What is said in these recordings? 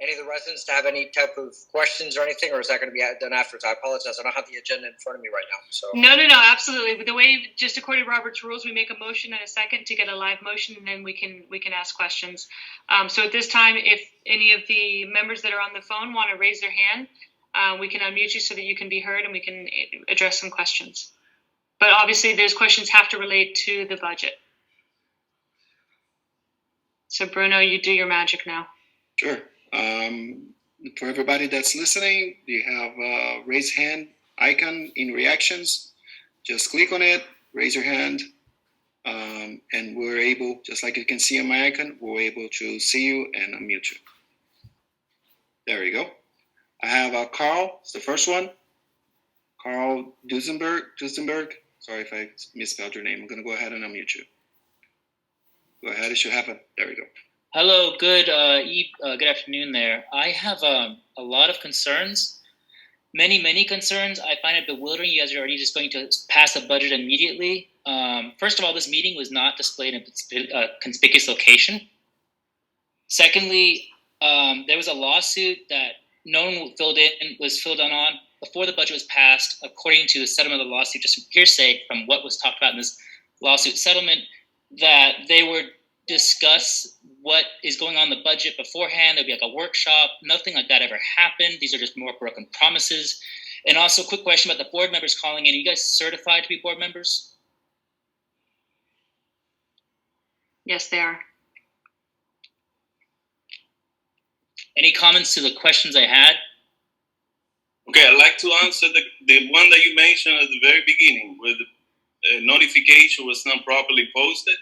any of the residents to have any type of questions or anything, or is that going to be done afterwards? I apologize. I don't have the agenda in front of me right now. So No, absolutely. The way, just according to Robert's rules, we make a motion in a second to get a live motion, and then we can ask questions. So at this time, if any of the members that are on the phone want to raise their hand, we can unmute you so that you can be heard and we can address some questions. But obviously, those questions have to relate to the budget. So Bruno, you do your magic now. Sure. For everybody that's listening, you have a raise hand icon in reactions. Just click on it, raise your hand, and we're able, just like you can see on my icon, we're able to see you and unmute you. There you go. I have Carl, it's the first one. Carl Duesenberg. Sorry if I misspelled your name. I'm going to go ahead and unmute you. Go ahead, it should happen. There we go. Hello, good afternoon there. I have a lot of concerns, many concerns. I find it bewildering. You guys are already just going to pass a budget immediately. First of all, this meeting was not displayed in a conspicuous location. Secondly, there was a lawsuit that no one was filled in on before the budget was passed, according to the settlement of the lawsuit, just from hearsay from what was talked about in this lawsuit settlement, that they would discuss what is going on in the budget beforehand. There'd be like a workshop. Nothing like that ever happened. These are just more broken promises. And also, quick question about the board members calling in. Are you guys certified to be board members? Yes, they are. Any comments to the questions I had? Okay, I'd like to answer the one that you mentioned at the very beginning, where the notification was not properly posted.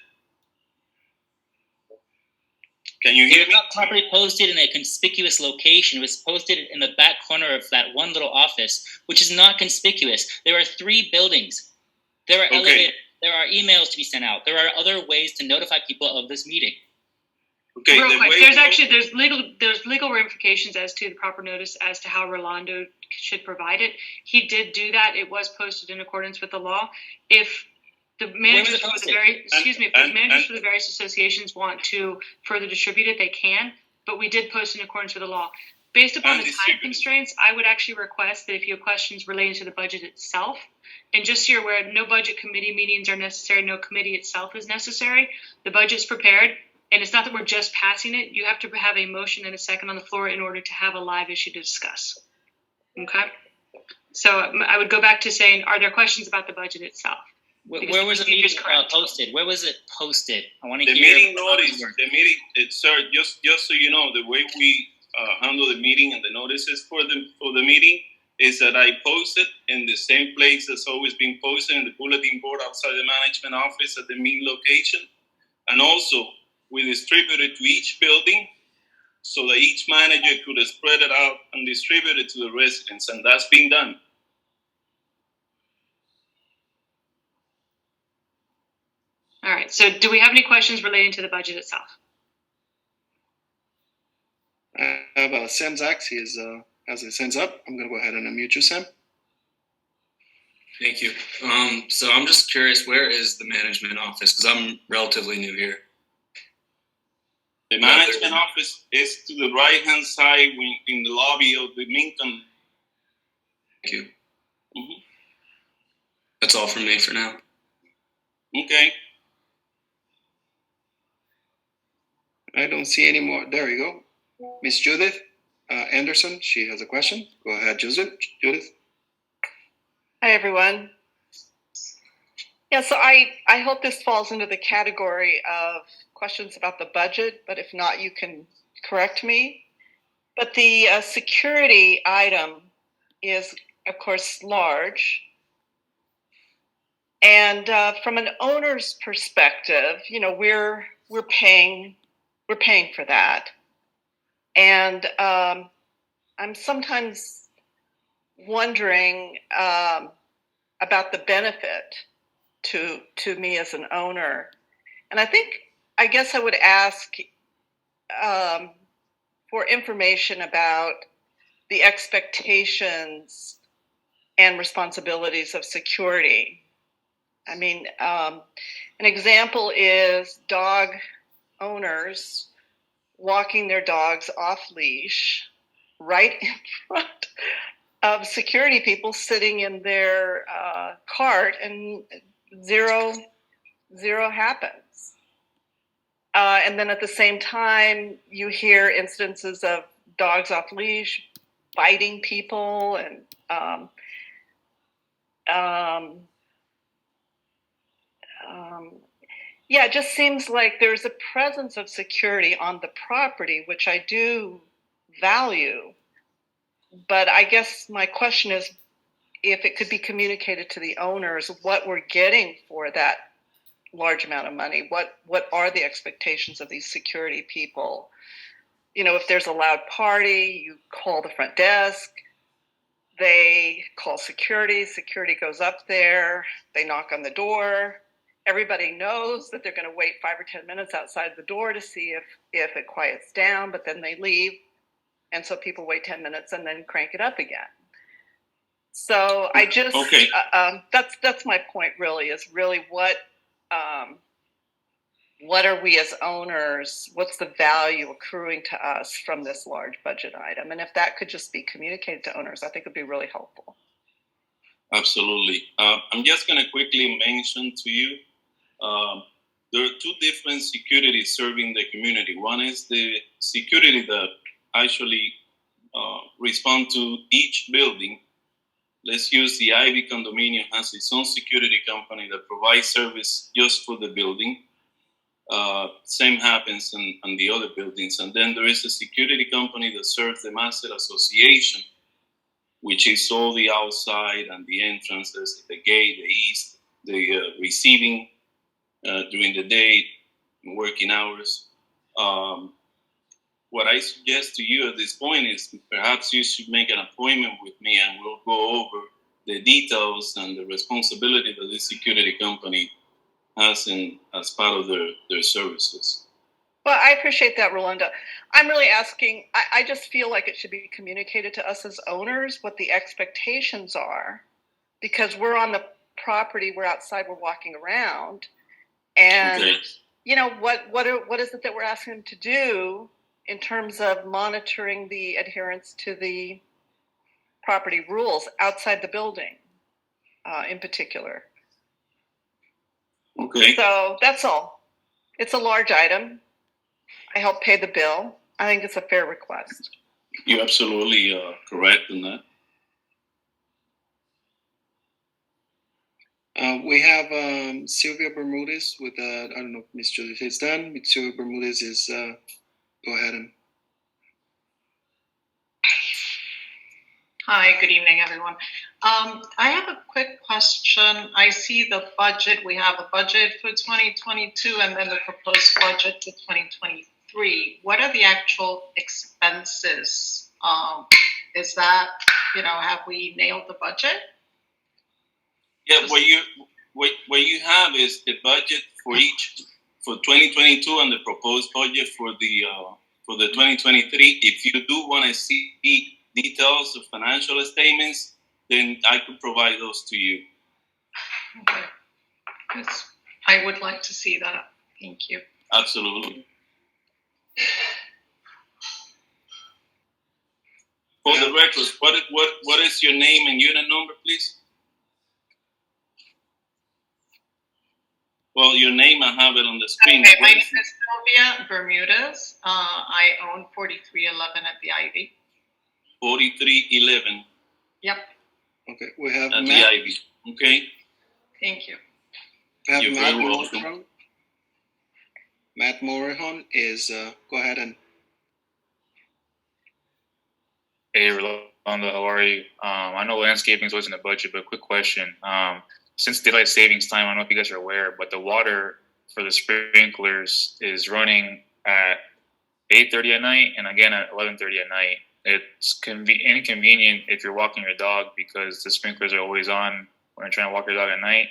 Can you hear me? It was not properly posted in a conspicuous location. It was posted in the back corner of that one little office, which is not conspicuous. There are 3 buildings. There are elevators. There are emails to be sent out. There are other ways to notify people of this meeting. Okay. Real quick, there's legal ramifications as to the proper notice as to how Rolando should provide it. He did do that. It was posted in accordance with the law. If the managers for the various associations want to further distribute it, they can. But we did post in accordance with the law. Based upon the time constraints, I would actually request that if you have questions relating to the budget itself, and just so you're aware, no budget committee meetings are necessary, no committee itself is necessary. The budget's prepared, and it's not that we're just passing it. You have to have a motion and a second on the floor in order to have a live issue to discuss. Okay? So I would go back to saying, are there questions about the budget itself? Where was the meeting posted? Where was it posted? I want to hear. Meeting notice. The meeting, sir. Just so you know, the way we handle the meeting and the notices for the meeting is that I post it in the same place that's always been posted in the bulletin board outside the management office at the meeting location, and also we distribute it to each building so that each manager could spread it out and distribute it to the residents, and that's being done. All right. So do we have any questions relating to the budget itself? I have Sam Zacks. He has his hands up. I'm going to go ahead and unmute you, Sam. Thank you. So I'm just curious, where is the management office? Because I'm relatively new here. The management office is to the right-hand side in the lobby of the Minton. Thank you. Mm-hmm. That's all from me for now. Okay. I don't see any more. There you go. Miss Judith Anderson, she has a question. Go ahead, Judith. Hi, everyone. Yeah, so I hope this falls into the category of questions about the budget, but if not, you can correct me. But the security item is, of course, large. And from an owner's perspective, we're paying for that. And I'm sometimes wondering about the benefit to me as an owner. And I guess I would ask for information about the expectations and responsibilities of security. I mean, an example is dog owners walking their dogs off leash right in front of security people sitting in their cart, and zero happens. And then at the same time, you hear instances of dogs off leash biting people, and yeah, it just seems like there's a presence of security on the property, which I do value. But I guess my question is, if it could be communicated to the owners what we're getting for that large amount of money, what are the expectations of these security people? You know, if there's a loud party, you call the front desk, they call security goes up there, they knock on the door. Everybody knows that they're going to wait 5 or 10 minutes outside the door to see if it quiets down, but then they leave. And so people wait 10 minutes and then crank it up again. So I just, that's my point really, is really what are we as owners, what's the value accruing to us from this large budget item? And if that could just be communicated to owners, I think it'd be really helpful. Absolutely. I'm just going to quickly mention to you, there are two different securities serving the community. One is the security that actually respond to each building. Let's use the Ivy condominium has its own security company that provides service just for the building. Same happens on the other buildings. And then there is a security company that serves the Master Association, which is all the outside and the entrances, the gate, the east, the receiving during the day, working hours. What I suggest to you at this point is perhaps you should make an appointment with me and we'll go over the details and the responsibility that this security company has as part of their services. Well, I appreciate that, Rolando. I'm really asking, I just feel like it should be communicated to us as owners what the expectations are, because we're on the property, we're outside, we're walking around, and you know, what is it that we're asking them to do in terms of monitoring the adherence to the property rules outside the building, in particular. Okay. So that's all. It's a large item. I help pay the bill. I think it's a fair request. You're absolutely correct in that. We have Sylvia Bermudez with, I don't know if Ms. Judith is done. Sylvia Bermudez is, go ahead. Hi, good evening, everyone. I have a quick question. I see the budget. We have a budget for 2022 and then the proposed budget for 2023. What are the actual expenses? Is that, have we nailed the budget? Yeah, what you have is the budget for 2022 and the proposed budget for the 2023. If you do want to see details of financial statements, then I could provide those to you. Okay. I would like to see that. Thank you. Absolutely. For the records, what is your name and unit number, please? Well, your name, I have it on the screen. Okay, my name is Sylvia Bermudez. I own 4311 at the Ivy. 4311. Yep. Okay, we have At Matt. the Ivy. Okay. Thank you. We have You're Matt very welcome. Morejon. Matt Morejon is, go ahead and. Hey, Rolando, how are you? I know landscaping is always in the budget, but quick question. Since daylight savings time, I don't know if you guys are aware, but the water for the sprinklers is running at 8:30 at night and again at 11:30 at night. It's inconvenient if you're walking your dog because the sprinklers are always on when you're trying to walk your dog at night.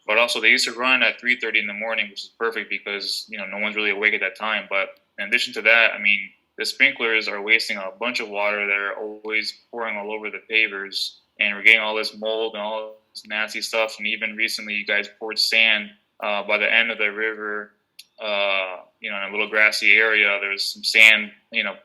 But also they used to run at 3:30 in the morning, which is perfect because no one's really awake at that time. But in addition to that, I mean, the sprinklers are wasting a bunch of water. They're always pouring all over the pavers, and we're getting all this mold and all this nasty stuff. And even recently, you guys poured sand by the end of the river in a little grassy area, there's some sand,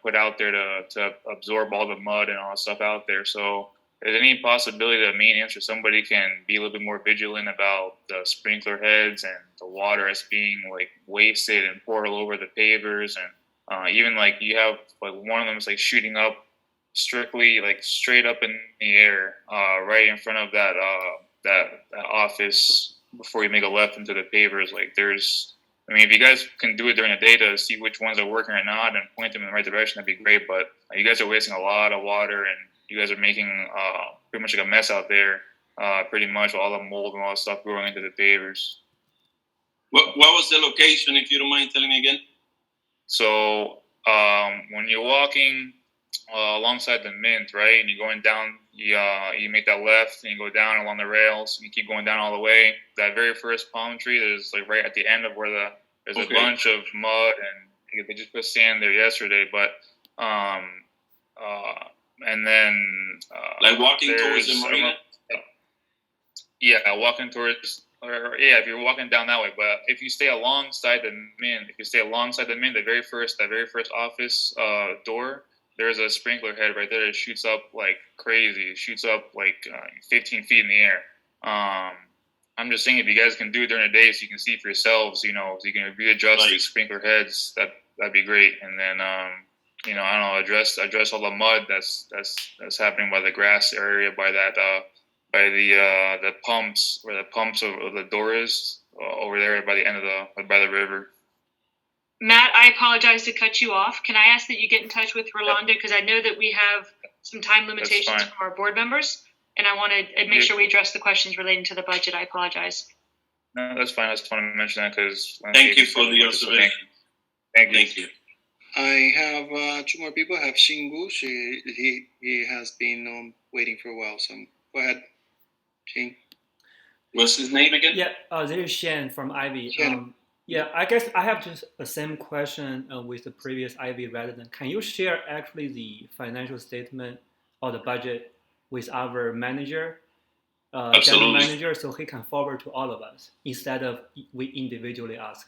put out there to absorb all the mud and all that stuff out there. So is there any possibility that maintenance or somebody can be a little bit more vigilant about the sprinkler heads and the water as being like wasted and poured all over the pavers, and even like you have like one of them is like shooting up strictly like straight up in the air, right in front of that office before you make a left into the pavers. Like if you guys can do it during the day to see which ones are working or not and point them in the right direction, that'd be great. But you guys are wasting a lot of water, and you guys are making pretty much like a mess out there, pretty much with all the mold and all that stuff growing into the pavers. What was the location, if you don't mind telling me again? So when you're walking alongside the Mint, right, and you're going down, you make that left and you go down along the rails, and you keep going down all the way. That very first palm tree is like right at the end of where there's a bunch of mud, and they just put sand there yesterday. But and then like walking towards the marina. Yeah, walking towards. If you're walking down that way, but if you stay alongside the Mint, that very first office door, there's a sprinkler head right there that shoots up like crazy. It shoots up like 15 feet in the air. I'm just saying, if you guys can do it during the day, so you can see for yourselves, so you can readjust the sprinkler heads, that'd be great. And then I don't know, address all the mud that's happening by the grass area, by that by the pumps, where the pumps of the door is, over there by the end of by the river. Matt, I apologize to cut you off. Can I ask that you get in touch with Rolando, because I know that we have some time limitations from our board members, and I want to make sure we address the questions relating to the budget. I apologize. No, that's fine. I just wanted to mention that because. Thank you for the observation. Thank you. I have two more people. I have Shingu. He has been waiting for a while. So go ahead, Shin. What's his name again? Yeah, this is Shen from Ivy. Shen. Yeah, I guess I have just the same question with the previous Ivy resident. Can you share actually the financial statement or the budget with our manager, general manager, so he can forward to all of us instead of we individually ask?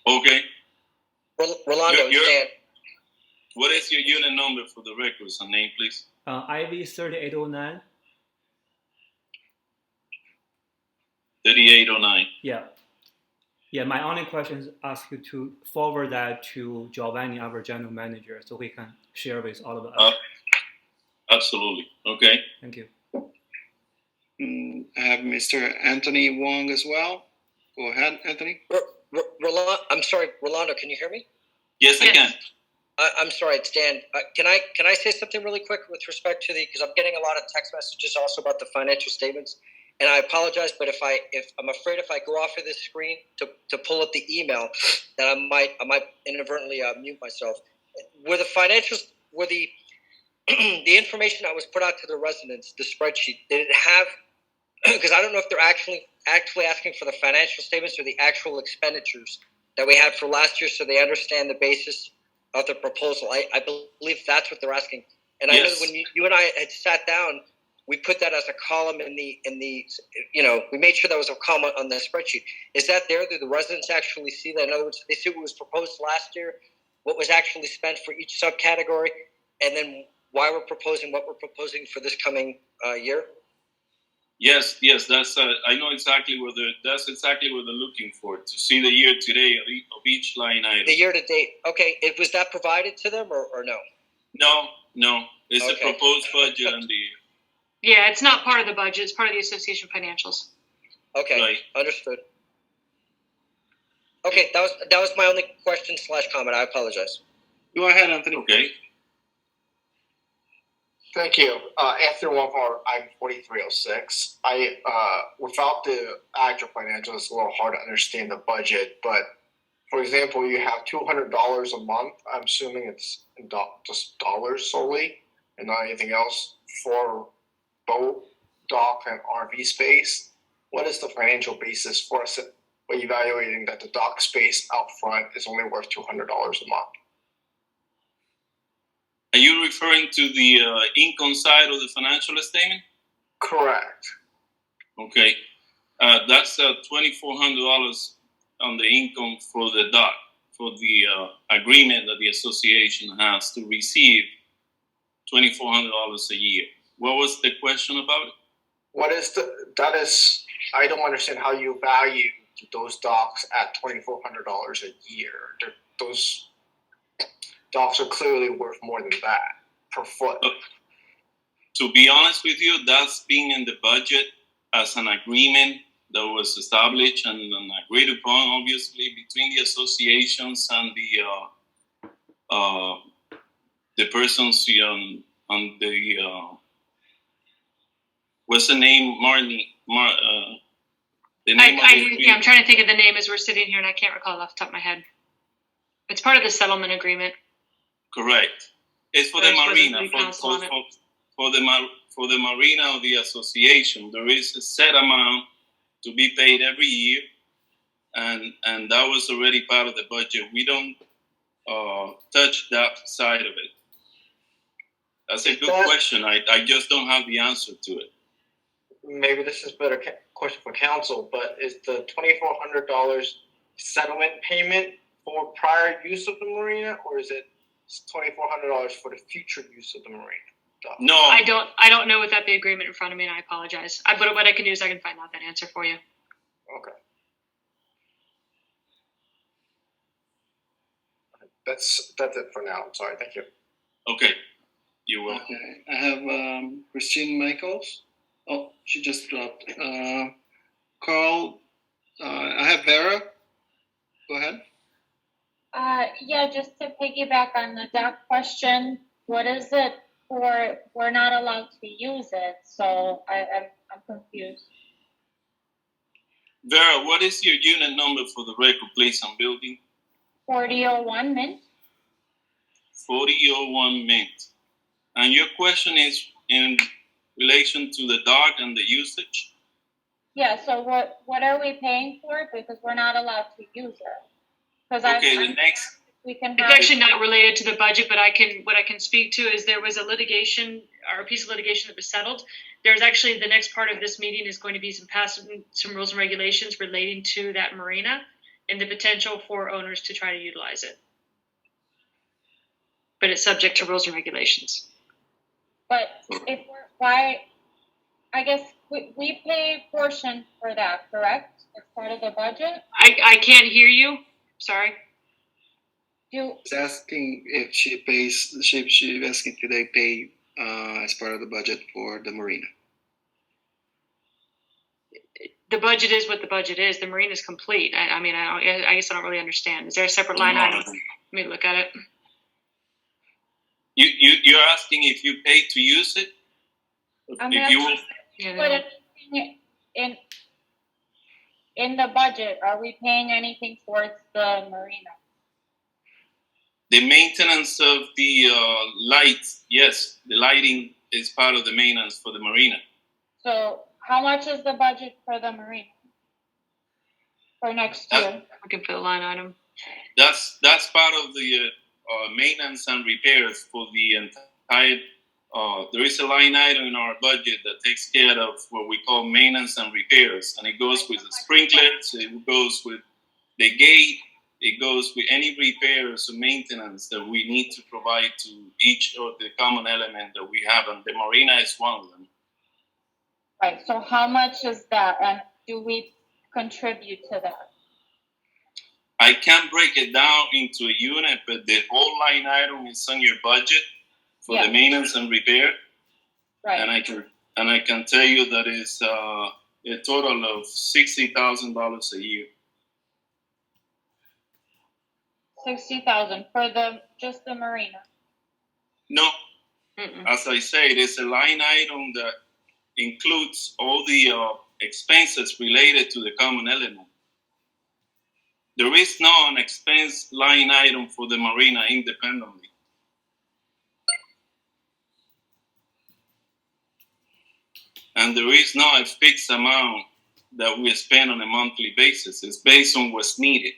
Okay. Rolando, Stan. What is your unit number for the records and name, please? Ivy 3809. 3809. Yeah. Yeah, my only question is ask you to forward that to Giovanni, our general manager, so we can share with all of us. Absolutely. Okay. Thank you. I have Mr. Anthony Wong as well. Go ahead, Anthony. I'm sorry, Rolando, can you hear me? Yes, I can. I'm sorry, it's Dan. Can I say something really quick with respect to because I'm getting a lot of text messages also about the financial statements. And I apologize, but I'm afraid if I go off of this screen to pull up the email, that I might inadvertently mute myself. Were the financials, the information that was put out to the residents, the spreadsheet, did it have? Because I don't know if they're actually asking for the financial statements or the actual expenditures that we had for last year, so they understand the basis of the proposal. I believe that's what they're asking. And yes. I know that when you and I had sat down, we put that as a column in the we made sure that was a column on the spreadsheet. Is that there? Do the residents actually see that? In other words, they see what was proposed last year, what was actually spent for each subcategory, and then why we're proposing what we're proposing for this coming year? Yes, that's I know exactly that's exactly what they're looking for, to see the year to date of each line item. The year to date. Okay, was that provided to them or no? No. It's a proposed budget and the. Yeah, it's not part of the budget. It's part of the association financials. Okay, right. Understood. Okay, that was my only question / comment. I apologize. Go ahead, Anthony. Okay. Thank you. Anthony Wong for I'm 4306. Without the actual financials, it's a little hard to understand the budget. But for example, you have $200 a month. I'm assuming it's just dollars solely, and not anything else for boat, dock, and RV space. What is the financial basis for us evaluating that the dock space out front is only worth $200 a month? Are you referring to the income side of the financial statement? Correct. Okay. That's $2,400 on the income for the dock, for the agreement that the association has to receive $2,400 a year. What was the question about it? I don't understand how you value those docks at $2,400 a year. Those docks are clearly worth more than that per foot. To be honest with you, that's been in the budget as an agreement that was established and agreed upon, obviously, between the associations and the persons on the what's the name, Marnie? The name I'm trying to think of the name as we're sitting here, and I can't recall off the top of my head. It's part of the settlement agreement. Correct. It's for the marina. For the marina of the association, there is a set amount to be paid every year, and that was already part of the budget. We don't touch that side of it. That's a good question. I just don't have the answer to it. Maybe this is a better question for council, but is the $2,400 settlement payment for prior use of the marina, or is it $2,400 for the future use of the marina? No, I don't know without the agreement in front of me, and I apologize. But what I can do is I can find out that answer for you. Okay. That's it for now. I'm sorry. Thank you. Okay. You're welcome. Okay. I have Christine Michaels. Oh, she just dropped. Carl, I have Vera. Go ahead. Yeah, just to piggyback on the dock question, what is it for? We're not allowed to use it, so I'm confused. Vera, what is your unit number for the record place and building? 4001 Mint. 4001 Mint. And your question is in relation to the dock and the usage? Yeah, so what are we paying for it? Because we're not allowed to use it. Okay, the next. It's actually not related to the budget, but what I can speak to is there was a litigation, or a piece of litigation that was settled. There's actually, the next part of this meeting is going to be some rules and regulations relating to that marina and the potential for owners to try to utilize it. But it's subject to rules and regulations. But I guess we pay a portion for that, correct? It's part of the budget? I can't hear you. Sorry. She's asking if she pays. She's asking do they pay as part of the budget for the marina? The budget is what the budget is. The marina is complete. I guess I don't really understand. Is there a separate line item? Let me look at it. You're asking if you pay to use it? In the budget, are we paying anything towards the marina? The maintenance of the lights, yes, the lighting is part of the maintenance for the marina. So how much is the budget for the marina for next year? Looking for the line item. That's part of the maintenance and repairs for the entire. There is a line item in our budget that takes care of what we call maintenance and repairs, and it goes with the sprinklers, it goes with the gate, it goes with any repairs or maintenance that we need to provide to each of the common element that we have, and the marina is one of them. Right, so how much is that, and do we contribute to that? I can't break it down into a unit, but the whole line item is on your budget for the maintenance and repair. Right. And I can tell you that it's a total of $60,000 a year. 60,000 for just the marina? No. As I said, it's a line item that includes all the expenses related to the common element. There is no an expense line item for the marina independently. And there is no a fixed amount that we spend on a monthly basis. It's based on what's needed.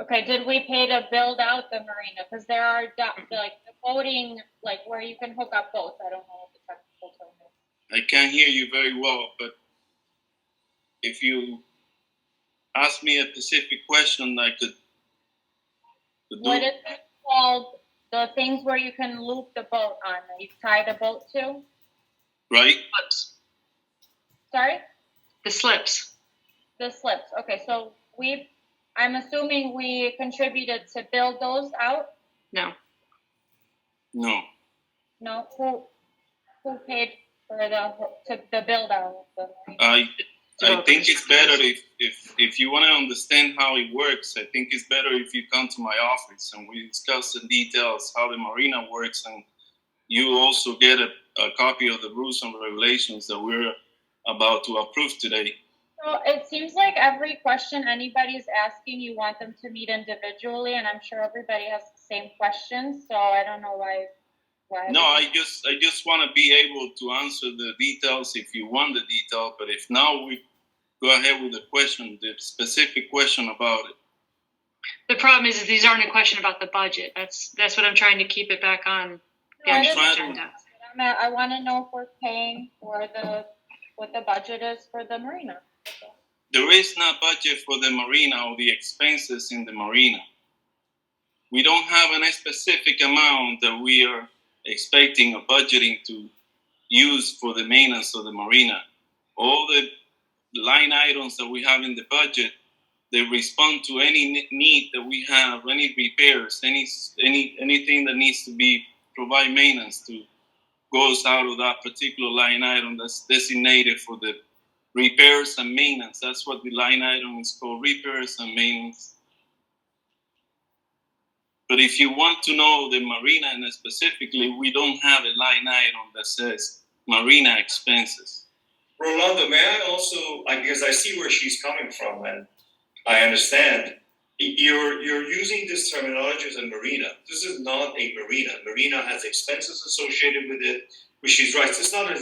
Okay, did we pay to build out the marina? Because there are like the boating, like where you can hook up boats. I don't know what the technical term is. I can't hear you very well, but if you ask me a specific question, I could do. What is it called? The things where you can loop the boat on, that you tie the boat to? Right? Slips. Sorry? The slips. The slips. Okay, so I'm assuming we contributed to build those out? No. No. No? Who paid for the build out of the I think it's better if you want to understand how it works. I think it's better if you come to my office and we discuss the details, how the marina works, and you also get a copy of the rules and regulations that we're about to approve today. So it seems like every question anybody's asking, you want them to meet individually, and I'm sure everybody has the same questions. So I don't know why. No, I just want to be able to answer the details if you want the detail. But if now we go ahead with the question, the specific question about it. The problem is these aren't a question about the budget. That's what I'm trying to keep it back on the actual agenda. I want to know if we're paying for what the budget is for the marina. There is no budget for the marina or the expenses in the marina. We don't have any specific amount that we are expecting or budgeting to use for the maintenance of the marina. All the line items that we have in the budget, they respond to any need that we have, any repairs, anything that needs to be provide maintenance to, goes out of that particular line item that's designated for the repairs and maintenance. That's what the line item is called, repairs and maintenance. But if you want to know the marina and specifically, we don't have a line item that says marina expenses. Rolando, may I also, because I see where she's coming from and I understand, you're using this terminology as a marina. This is not a marina. Marina has expenses associated with it, which she's right. It's not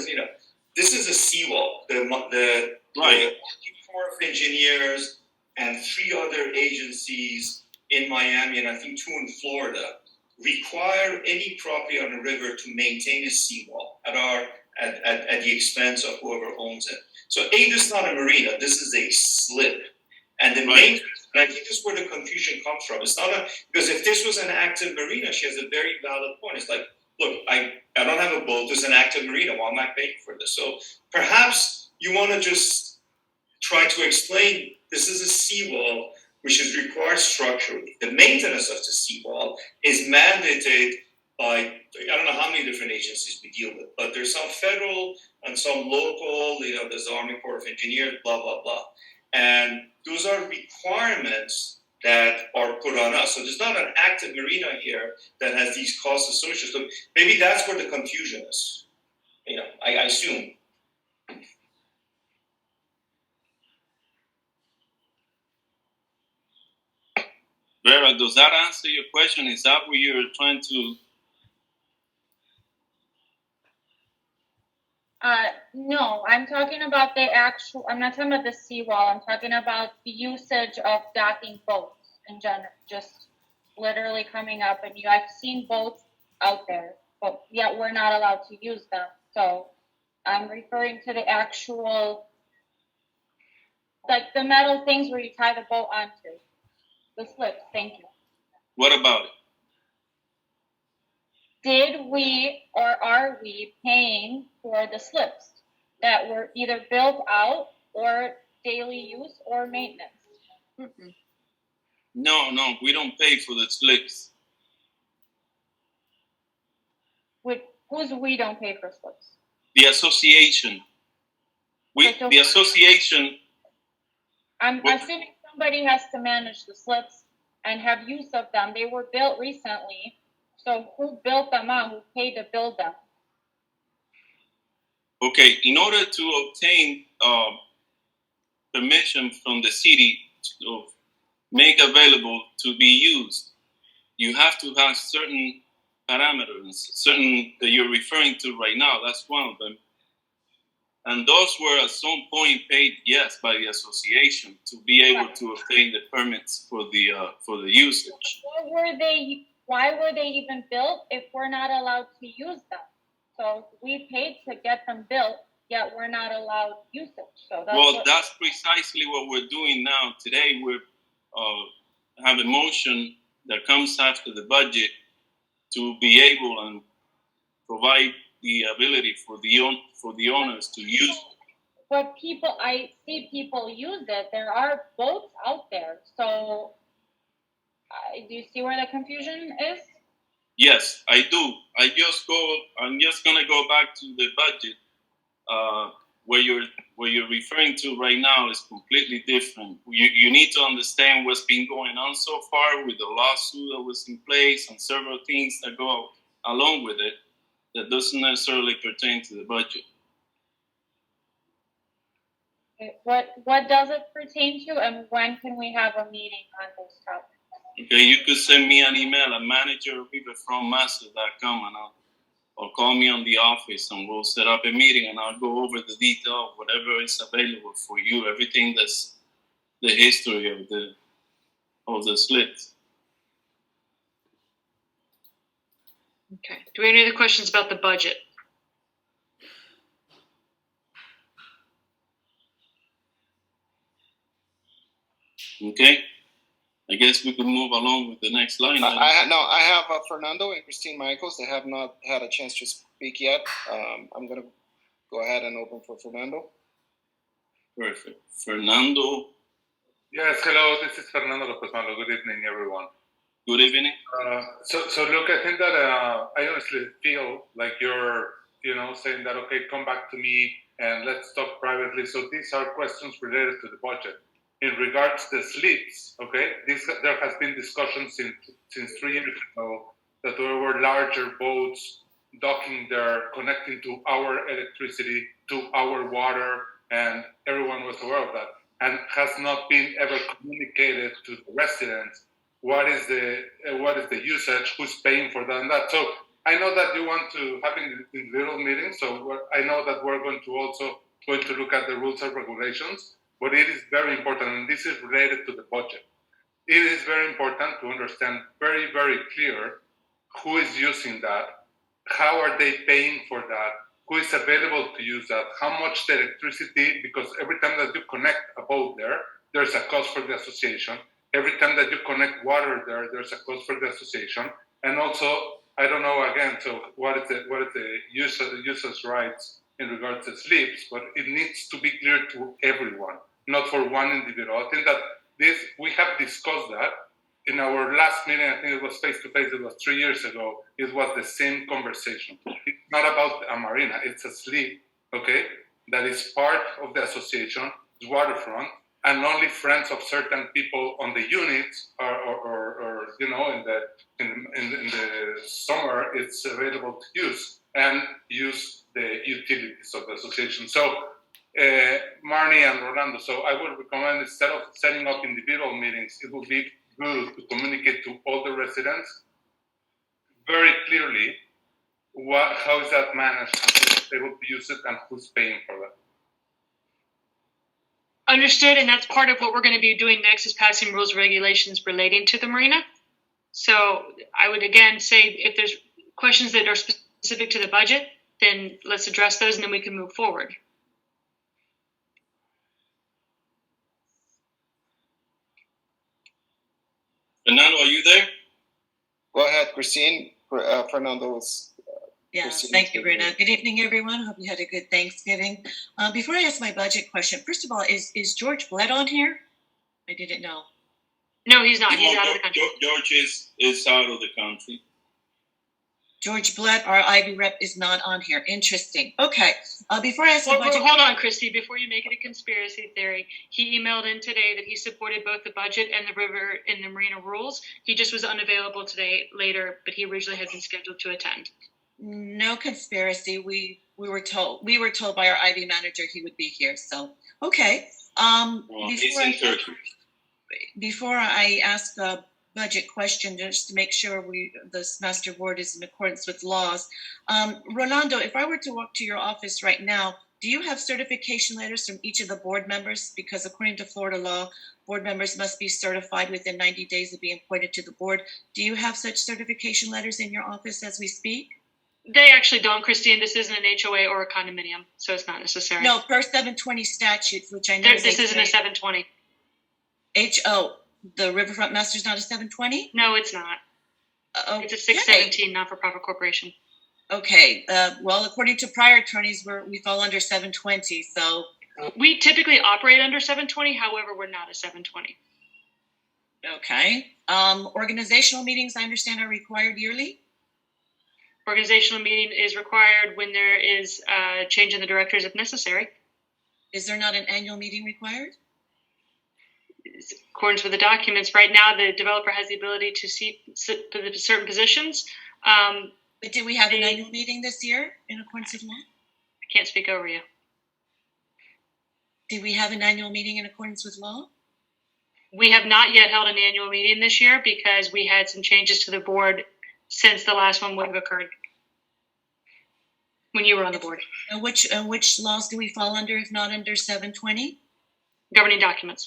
this is a seawall. The Corps of Engineers and 3 other agencies in Miami, and I think 2 in Florida, require any property on a river to maintain a seawall at the expense of whoever owns it. So this is not a marina, this is a slip. And the maintenance, and I think this is where the confusion comes from. It's not because if this was an active marina, she has a very valid point. It's like, look, I don't have a boat, there's an active marina, why am I paying for this? So perhaps you want to just try to explain this is a seawall which is required structurally. The maintenance of the seawall is mandated by, I don't know how many different agencies we deal with, but there's some federal and some local, there's the Army Corps of Engineers, blah, blah, blah. And those are requirements that are put on us. So there's not an active marina here that has these costs associated. So maybe that's where the confusion is. I assume. Vera, does that answer your question? Is that what you're trying to? No, I'm talking about I'm not talking about the seawall. I'm talking about the usage of docking boats in general, just literally coming up. And I've seen boats out there, but yet we're not allowed to use them. So I'm referring to the actual, like the metal things where you tie the boat onto. The slips, thank you. What about it? Did we or are we paying for the slips that were either built out or daily use or maintenance? Mm-mm. No, we don't pay for the slips. Who's we don't pay for slips? The association. The association. I'm assuming somebody has to manage the slips and have use of them. They were built recently. So who built them out? Who paid to build them? Okay, in order to obtain permission from the city to make available to be used, you have to have certain parameters, certain that you're referring to right now. That's one of them. And those were at some point paid, yes, by the association to be able to obtain the permits for the usage. Why were they even built if we're not allowed to use them? So we paid to get them built, yet we're not allowed usage. So that's Well, that's precisely what we're doing now. Today, we have a motion that comes after the budget to be able and provide the ability for the owners to use. But I see people use it. There are boats out there. So do you see where the confusion is? Yes, I do. I'm just gonna go back to the budget. Where you're referring to right now is completely different. You need to understand what's been going on so far with the lawsuit that was in place and several things that go along with it that doesn't necessarily pertain to the budget. What does it pertain to, and when can we have a meeting on this topic? Okay, you could send me an email at manager@riverfrontmaster.com or call me on the office and we'll set up a meeting and I'll go over the detail of whatever is available for you, everything that's the history of the slips. Okay. Do we have any other questions about the budget? Okay. I guess we can move along with the next line. I have Fernando and Christine Michaels. They have not had a chance to speak yet. I'm going to go ahead and open for Fernando. Perfect. Fernando. Yes, hello. This is Fernando Lopez Malo. Good evening, everyone. Good evening. So look, I think that I honestly feel like you're, saying that, okay, come back to me and let's talk privately. So these are questions related to the budget. In regards to the slips, okay, there has been discussion since 3 years ago that there were larger boats docking there, connecting to our electricity, to our water, and everyone was aware of that, and has not been ever communicated to the residents. What is the usage? Who's paying for that and that? So I know that you want to have individual meetings. So I know that we're going to look at the rules and regulations. But it is very important, and this is related to the budget. It is very important to understand very, very clear who is using that, how are they paying for that, who is available to use that, how much the electricity, because every time that you connect a boat there, there's a cost for the association. Every time that you connect water there, there's a cost for the association. And also, I don't know again, so what is the user's rights in regards to slips, but it needs to be clear to everyone, not for one individual. I think that we have discussed that in our last meeting. I think it was face-to-face. It was 3 years ago. It was the same conversation. It's not about a marina. It's a slip, okay, that is part of the association, waterfront, and only friends of certain people on the units or in the summer it's available to use and use the utilities of the association. So Marnie and Rolando, so I would recommend, instead of setting up individual meetings, it would be good to communicate to all the residents very clearly how is that managed, who's able to use it, and who's paying for that. Understood, and that's part of what we're going to be doing next is passing rules and regulations relating to the marina. So I would again say if there's questions that are specific to the budget, then let's address those and then we can move forward. Fernando, are you there? Go ahead, Christine. Fernando was. Yes, thank you, Bruna. Good evening, everyone. Hope you had a good Thanksgiving. Before I ask my budget question, first of all, is George Bled on here? I didn't know. No, he's not. He's out of the country. George is out of the country. George Bled, our Ivy rep, is not on here. Interesting. Okay. Before I ask my budget, hold on, Christy. Before you make it a conspiracy theory, he emailed in today that he supported both the budget and the river and the marina rules. He just was unavailable today later, but he originally had been scheduled to attend. No conspiracy. We were told by our Ivy manager he would be here. So okay. Before I ask a budget question, just to make sure this master board is in accordance with laws. Rolando, if I were to walk to your office right now, do you have certification letters from each of the board members? Because according to Florida law, board members must be certified within 90 days of being appointed to the board. Do you have such certification letters in your office as we speak? They actually don't, Christine. This isn't an HOA or a condominium, so it's not necessary. No, per 720 statutes, which I know This isn't a 720. The Riverfront Master's not a 720? No, it's not. It's a 617 not-for-profit corporation. Okay. Well, according to prior attorneys, we fall under 720. So we typically operate under 720. However, we're not a 720. Okay. Organizational meetings, I understand, are required yearly? Organizational meeting is required when there is a change in the directors if necessary. Is there not an annual meeting required? In accordance with the documents, right now the developer has the ability to sit certain positions. But did we have an annual meeting this year in accordance with law? I can't speak over you. Did we have an annual meeting in accordance with law? We have not yet held an annual meeting this year because we had some changes to the board since the last one would have occurred when you were on the board. And which laws do we fall under if not under 720? Governing documents.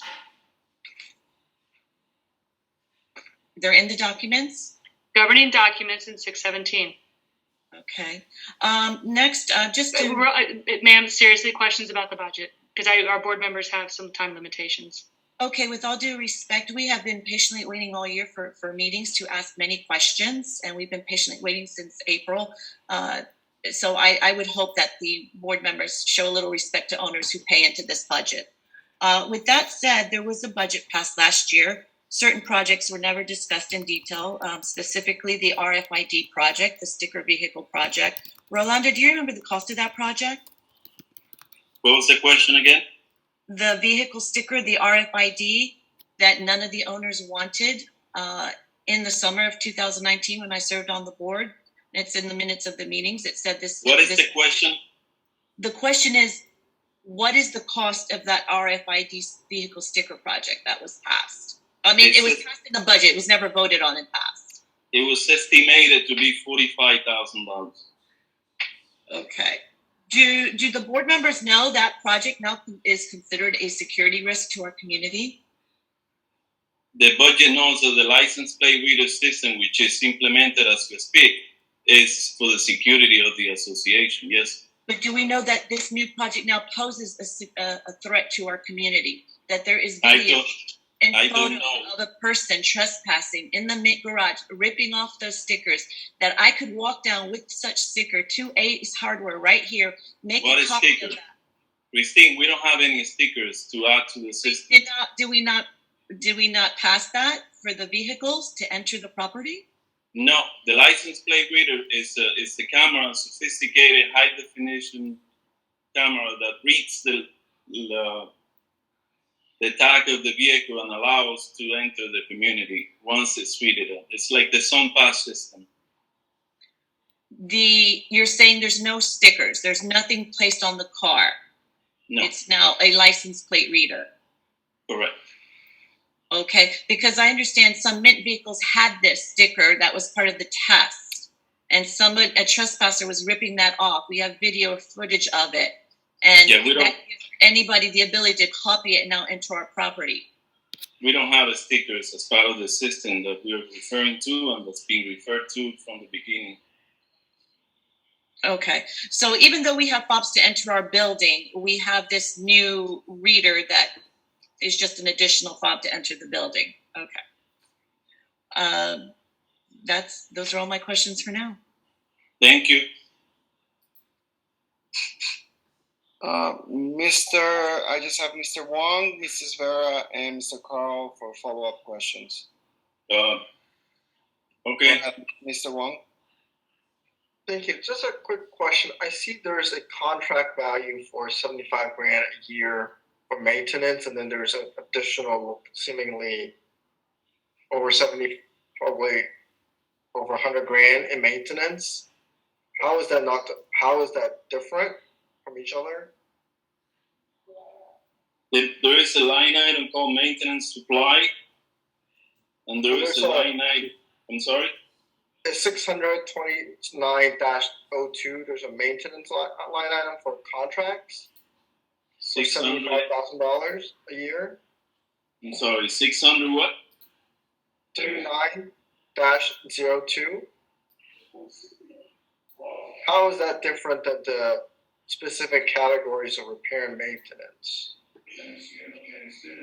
They're in the documents? Governing documents in 617. Okay. Next, just to... Ma'am, seriously, questions about the budget? Because our board members have some time limitations. Okay, with all due respect, we have been patiently waiting all year for meetings to ask many questions, and we've been patiently waiting since April. So I would hope that the board members show a little respect to owners who pay into this budget. With that said, there was a budget passed last year. Certain projects were never discussed in detail, specifically the RFID project, the sticker vehicle project. Rolando, do you remember the cost of that project? What was the question again? The vehicle sticker, the RFID, that none of the owners wanted in the summer of 2019 when I served on the board. It's in the minutes of the meetings. It said this. What is the question? The question is, what is the cost of that RFID vehicle sticker project that was passed? I mean, it was passed in the budget. It was never voted on and passed. It was estimated to be $45,000. Okay. Do the board members know that project now is considered a security risk to our community? The budget knows that the license plate reader system, which is implemented as we speak, is for the security of the association, yes. But do we know that this new project now poses a threat to our community? That there is video and photo of a person trespassing in the garage, ripping off those stickers, that I could walk down with such sticker to Ace Hardware right here, make a copy of that. Christine, we don't have any stickers to add to the system. Do we not pass that for the vehicles to enter the property? No, the license plate reader is the camera, a sophisticated high definition camera that reads the tag of the vehicle and allows to enter the community once it's read up. It's like the SunPass system. You're saying there's no stickers, there's nothing placed on the car. No. It's now a license plate reader. Correct. Okay, because I understand some Mint vehicles had this sticker that was part of the test, and a trespasser was ripping that off. We have video footage of it, and that gives anybody the ability to copy it now into our property. We don't have stickers as part of the system that we're referring to and that's being referred to from the beginning. Okay, so even though we have fobs to enter our building, we have this new reader that is just an additional fob to enter the building. Okay. Those are all my questions for now. Thank you. I just have Mr. Wong, Mrs. Vera, and Mr. Carl for follow-up questions. Okay. Go ahead, Mr. Wong. Thank you. Just a quick question. I see there's a contract value for $75,000 a year for maintenance, and then there's an additional, seemingly over 70, probably over $100,000 in maintenance. How is that different from each other? There is a line item called maintenance supply, and there is a line item. I'm sorry. It's 629-02. There's a maintenance line item for contracts. $75,000 a year. I'm sorry, 600 what? 29-02. How is that different than the specific categories of repair and maintenance?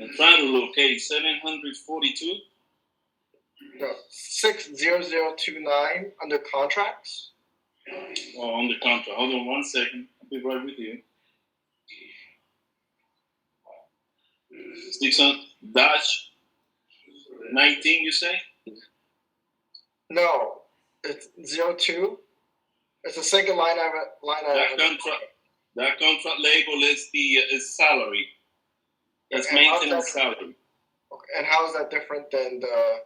I'm trying to locate 742. No, 60029 under contracts. Oh, on the contract. Hold on 1 second. I'll be right with you. 600-19, you say? No, it's 02. It's the second line item. That contract label is is salary. That's maintenance salary. Okay. And how is that different than the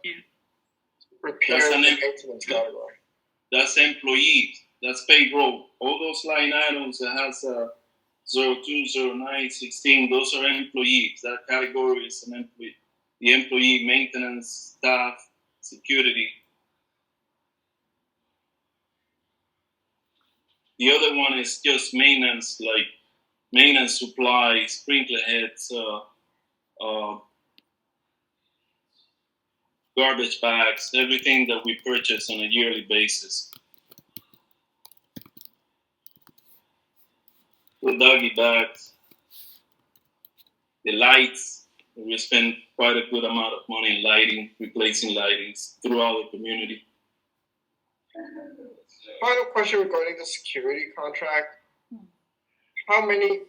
repair and maintenance category? That's employees. That's payroll. All those line items that has 02, 09, 16, those are employees. That category is an employee. The employee, maintenance, staff, security. The other one is just maintenance, like maintenance supplies, sprinkler heads, garbage bags, everything that we purchase on a yearly basis. The doggy bags, the lights. We spend quite a good amount of money in lighting, replacing lightings throughout the community. Final question regarding the security contract. How many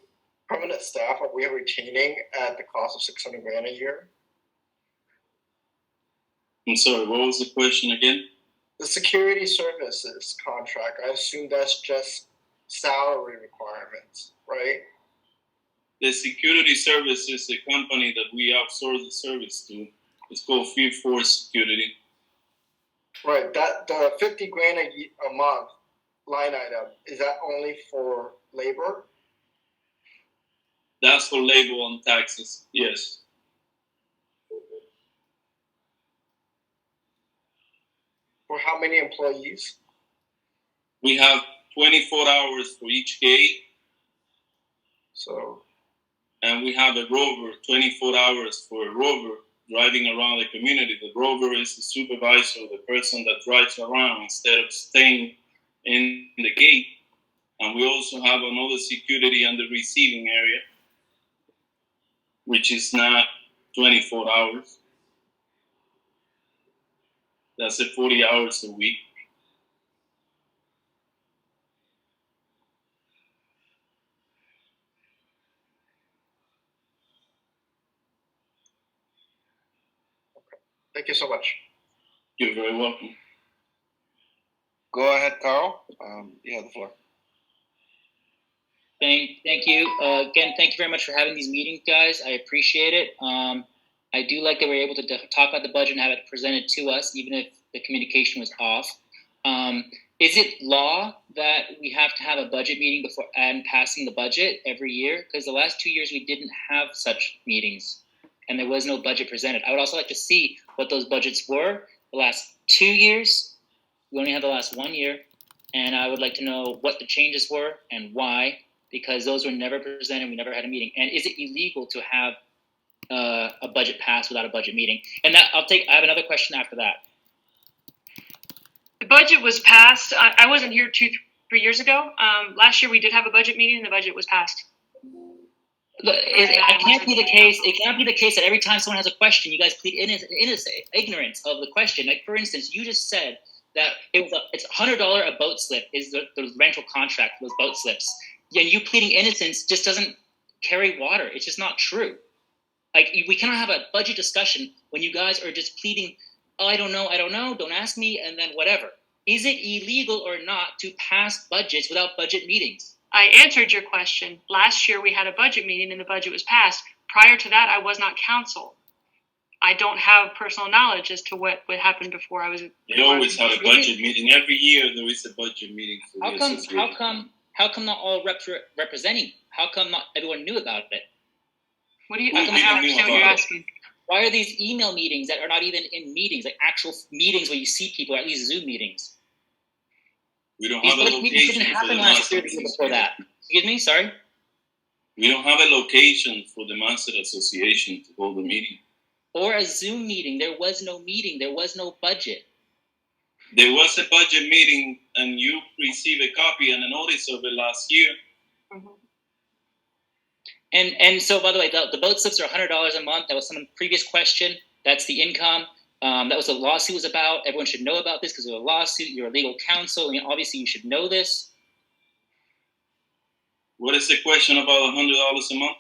permanent staff are we retaining at the cost of $600,000 a year? I'm sorry, what was the question again? The security services contract, I assume that's just salary requirements, right? The security service is a company that we outsource the service to. It's called Field Force Security. Right, that the $50,000 a month line item, is that only for labor? That's for labor and taxes, yes. For how many employees? We have 24 hours for each gate. So. And we have a rover, 24 hours for a rover driving around the community. The rover is the supervisor, the person that drives around instead of staying in the gate. And we also have another security on the receiving area, which is not 24 hours. That's 40 hours a week. Thank you so much. You're very welcome. Go ahead, Carl. You have the floor. Thank you. Again, thank you very much for having these meetings, guys. I appreciate it. I do like that we're able to talk about the budget and have it presented to us, even if the communication was off. Is it law that we have to have a budget meeting before and passing the budget every year? Because the last 2 years we didn't have such meetings, and there was no budget presented. I would also like to see what those budgets were the last 2 years. We only had the last 1 year, and I would like to know what the changes were and why, because those were never presented. We never had a meeting. And is it illegal to have a budget passed without a budget meeting? And that I have another question after that. The budget was passed. I wasn't here 2-3 years ago. Last year we did have a budget meeting and the budget was passed. Look, it can't be the case. It can't be the case that every time someone has a question, you guys plead ignorance of the question. Like, for instance, you just said that it's $100 a boat slip is the rental contract for those boat slips. And you pleading innocence just doesn't carry water. It's just not true. Like, we cannot have a budget discussion when you guys are just pleading, oh, I don't know, don't ask me, and then whatever. Is it illegal or not to pass budgets without budget meetings? I answered your question. Last year we had a budget meeting and the budget was passed. Prior to that, I was not counsel. I don't have personal knowledge as to what happened before I was. They always have a budget meeting. Every year there is a budget meeting for the association. How come not all reps were representing? How come not everyone knew about it? What do you? I don't understand what you're asking. Why are these email meetings that are not even in meetings, like actual meetings where you see people, or at least Zoom meetings? We don't have a location. These didn't happen last year before that. Excuse me, sorry? We don't have a location for the Master Association to hold a meeting. Or a Zoom meeting. There was no meeting. There was no budget. There was a budget meeting, and you received a copy and a notice of it last year. And so, by the way, the boat slips are $100 a month. That was someone's previous question. That's the income. That was what the lawsuit was about. Everyone should know about this because of a lawsuit. You're a legal counsel. I mean, obviously, you should know this. What is the question about $100 a month?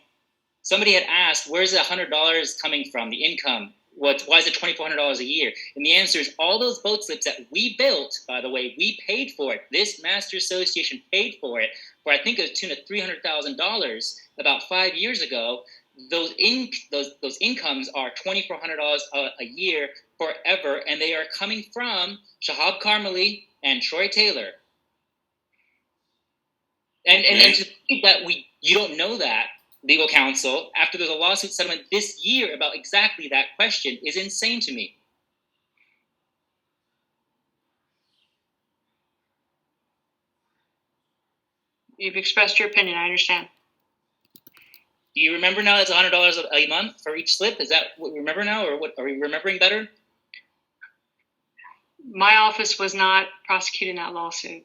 Somebody had asked, where's the $100 coming from, the income? Why is it $2,400 a year? And the answer is all those boat slips that we built, by the way, we paid for it. This Master Association paid for it for, I think, a tune of $300,000 about 5 years ago. Those incomes are $2,400 a year forever, and they are coming from Shahab Karmali and Troy Taylor. And to think that you don't know that, legal counsel, after there's a lawsuit settlement this year about exactly that question is insane to me. You've expressed your opinion. I understand. Do you remember now that's $100 a month for each slip? Is that what you remember now, or what are you remembering better? My office was not prosecuting that lawsuit.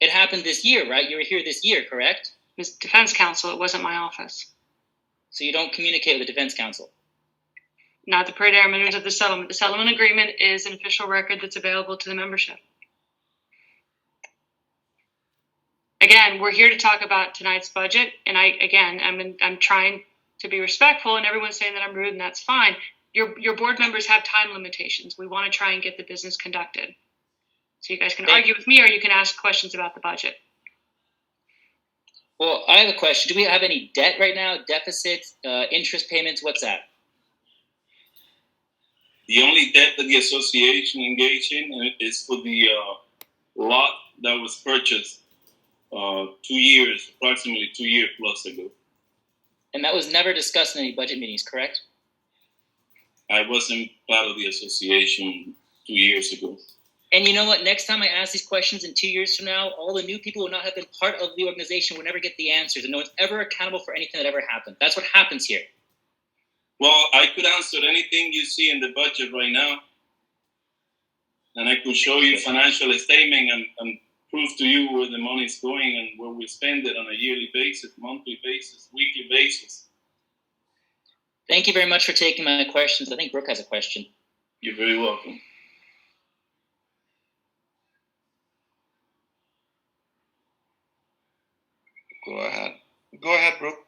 It happened this year, right? You were here this year, correct? It was defense counsel. It wasn't my office. So you don't communicate with the defense counsel? Not the parameters of the settlement. The settlement agreement is an official record that's available to the membership. Again, we're here to talk about tonight's budget, and I'm trying to be respectful, and everyone's saying that I'm rude, and that's fine. Your board members have time limitations. We want to try and get the business conducted. So you guys can argue with me, or you can ask questions about the budget. Well, I have a question. Do we have any debt right now? Deficits, interest payments? What's that? The only debt that the association engaged in is for the lot that was purchased approximately 2 years plus ago. And that was never discussed in any budget meetings, correct? I wasn't part of the association 2 years ago. And you know what? Next time I ask these questions in 2 years from now, all the new people will not have been part of the organization, will never get the answers, and no one's ever accountable for anything that ever happened. That's what happens here. Well, I could answer anything you see in the budget right now. And I could show you financial statement and prove to you where the money is going and where we spend it on a yearly basis, monthly basis, weekly basis. Thank you very much for taking my questions. I think Brooke has a question. You're very welcome. Go ahead, Brooke.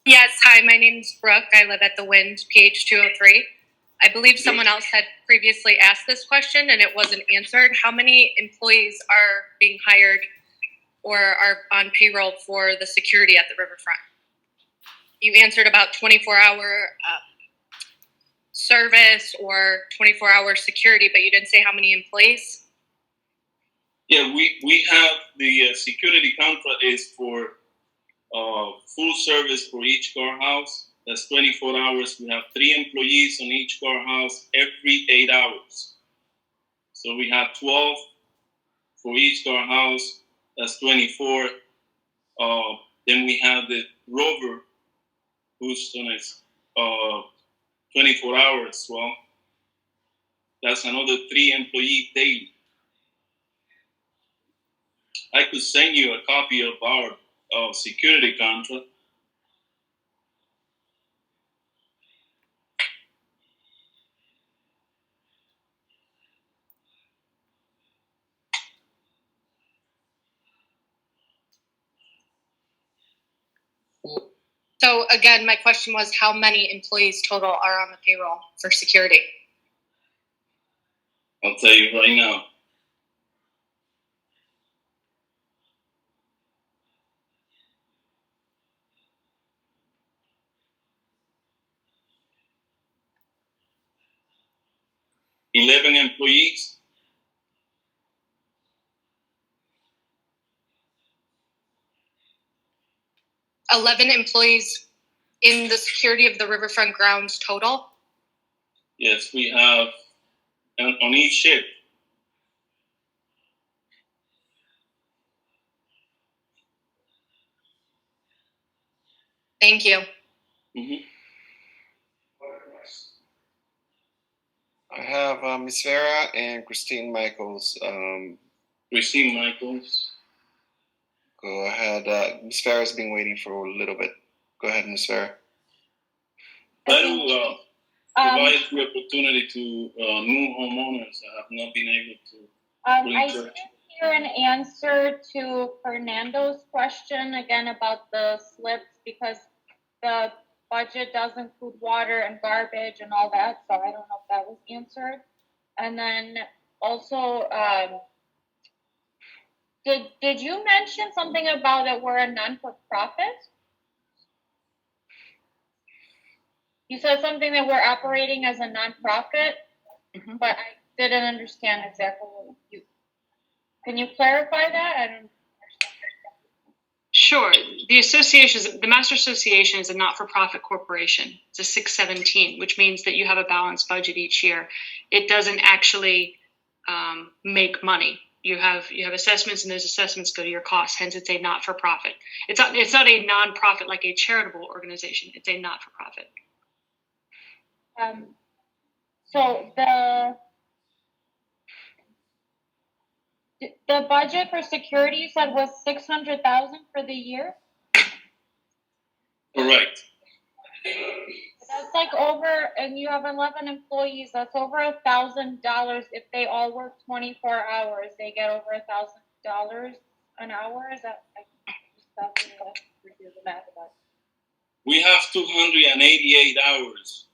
Yes, hi, my name's Brooke. I live at the Wind, PH 203. I believe someone else had previously asked this question and it wasn't answered. How many employees are being hired or are on payroll for the security at the Riverfront? You answered about 24-hour service or 24-hour security, but you didn't say how many employees? Yeah, we have the security contract is for full service for each guardhouse. That's 24 hours. We have 3 employees on each guardhouse every 8 hours. So we have 12 for each guardhouse. That's 24. Then we have the rover, who's on his 24 hours. Well, that's another 3 employees daily. I could send you a copy of our security contract. So again, my question was how many employees total are on the payroll for security? I'll tell you right now. $11 employees. $11 employees in the security of the Riverfront grounds total? Yes, we have on each ship. Thank you. Mm-hmm. I have Ms. Vera and Christine Michaels. Christine Michaels. Go ahead. Ms. Vera's been waiting for a little bit. Go ahead, Ms. Vera. That will provide the opportunity to new homeowners that have not been able to. I didn't hear an answer to Fernando's question again about the slips because the budget does include water and garbage and all that, so I don't know if that was answered. And then also, did you mention something about that we're a non-for-profit? You said something that we're operating as a non-profit, but I didn't understand exactly what you. Can you clarify that? I don't understand. Sure. The Master Association is a not-for-profit corporation. It's a 617, which means that you have a balanced budget each year. It doesn't actually make money. You have assessments, and those assessments go to your costs. Hence, it's a not-for-profit. It's not a non-profit like a charitable organization. It's a not-for-profit. So the budget for security you said was $600,000 for the year? Correct. That's like over, and you have 11 employees. That's over $1,000 if they all work 24 hours. They get over $1,000 an hour. Is that? The math about. We have 288 hours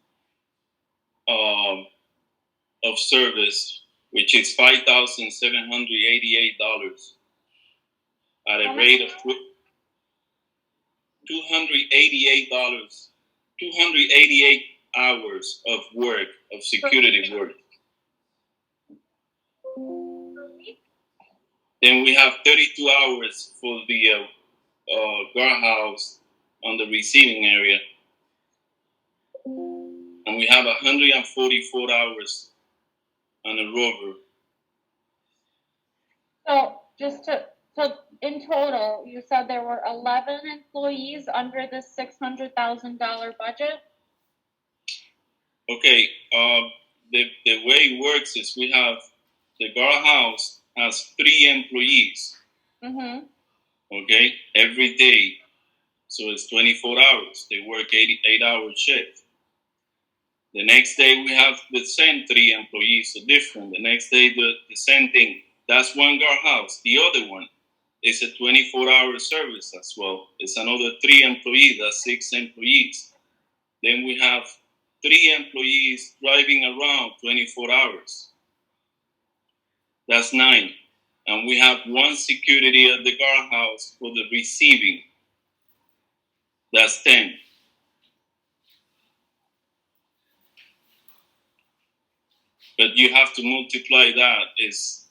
of service, which is $5,788 at a rate of $288. 288 hours of work, of security work. Then we have 32 hours for the guardhouse on the receiving area. And we have 144 hours on a rover. So in total, you said there were 11 employees under this $600,000 budget? Okay, the way it works is we have, the guardhouse has 3 employees. Mm-hmm. Okay, every day. So it's 24 hours. They work 8-hour shift. The next day we have the same 3 employees, so different. The next day the same thing. That's one guardhouse. The other one is a 24-hour service as well. It's another 3 employees. That's 6 employees. Then we have 3 employees driving around 24 hours. That's 9. And we have 1 security at the guardhouse for the receiving. That's 10. But you have to multiply that. It's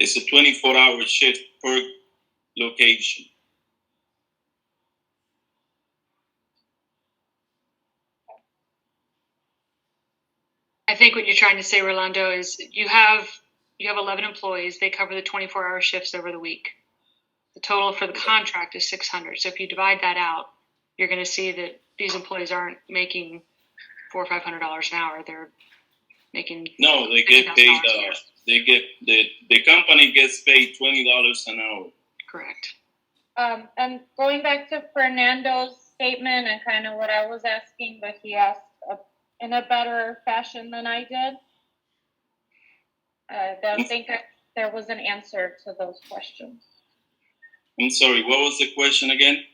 a 24-hour shift per location. I think what you're trying to say, Rolando, is you have 11 employees. They cover the 24-hour shifts over the week. The total for the contract is 600. So if you divide that out, you're going to see that these employees aren't making $400 or $500 an hour. They're making they get paid. The company gets paid $20 an hour. Correct. And going back to Fernando's statement and kind of what I was asking, but he asked in a better fashion than I did. I don't think there was an answer to those questions. I'm sorry, what was the question again?